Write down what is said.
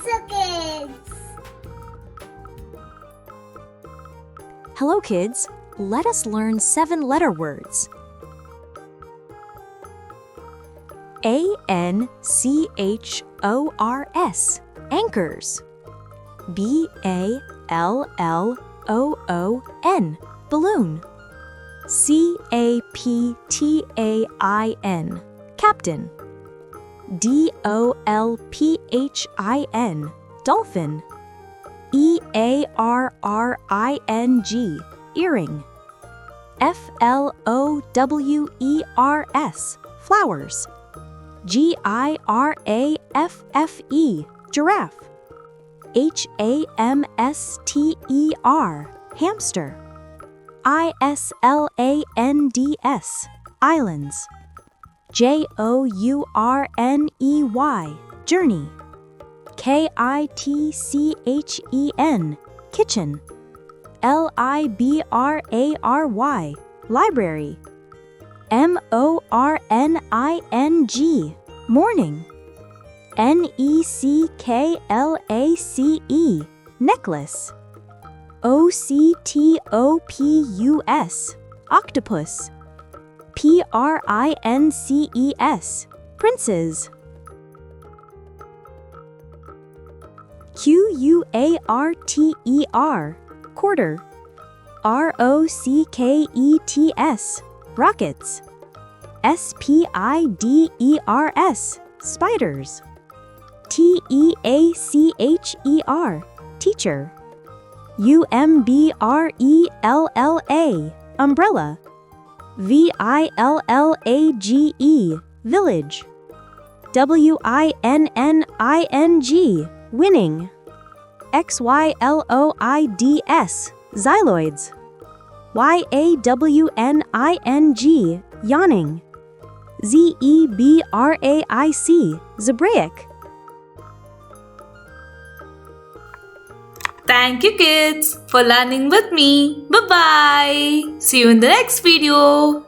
also kids. Hello, kids. Let us learn 7-letter words. A-N-C-H-O-R-S, anchors. B-A-L-L-O-O-N, balloon. C-A-P-T-A-I-N, captain. D-O-L-P-H-I-N, dolphin. E-A-R-R-I-N-G, earring. F-L-O-W-E-R-S, flowers. G-I-R-A-F-F-E, giraffe. H-A-M-S-T-E-R, hamster. I-S-L-A-N-D-S, islands. J-O-U-R-N-E-Y, journey. K-I-T-C-H-E-N, kitchen. L-I-B-R-A-R-Y, library. M-O-R-N-I-N-G, morning. N-E-C-K-L-A-C-E, necklace. O-C-T-O-P-U-S, octopus. P-R-I-N-C-E-S, princes. Q-U-A-R-T-E-R, quarter. R-O-C-K-E-T-S, rockets. S-P-I-D-E-R-S, spiders. T-E-A-C-H-E-R, teacher. U-M-B-R-E-L-L-A, umbrella. V-I-L-L-A-G-E, village. W-I-N-N-I-N-G, winning. X-Y-L-O-I-D-S, xyloids. Y-A-W-N-I-N-G, yawning. Z-E-B-R-A-I-C, Zebraic. Thank you, kids, for learning with me. Bye-bye. See you in the next video.